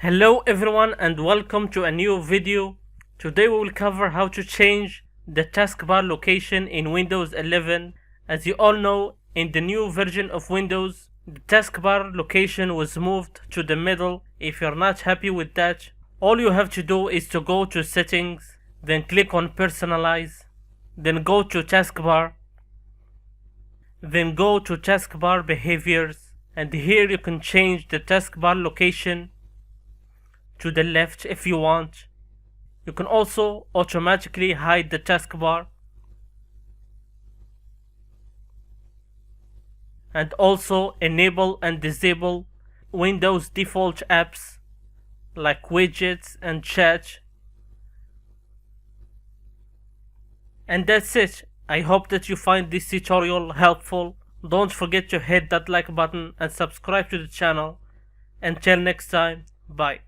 Hello everyone and welcome to a new video. Today we will cover how to change the taskbar location in Windows 11. As you all know, in the new version of Windows, the taskbar location was moved to the middle. If you're not happy with that, all you have to do is to go to settings, then click on personalize, then go to taskbar, then go to taskbar behaviors, and here you can change the taskbar location to the left if you want. You can also automatically hide the taskbar and also enable and disable Windows default apps like widgets and chat. And that's it. I hope that you find this tutorial helpful. Don't forget to hit that like button and subscribe to the channel. Until next time, bye.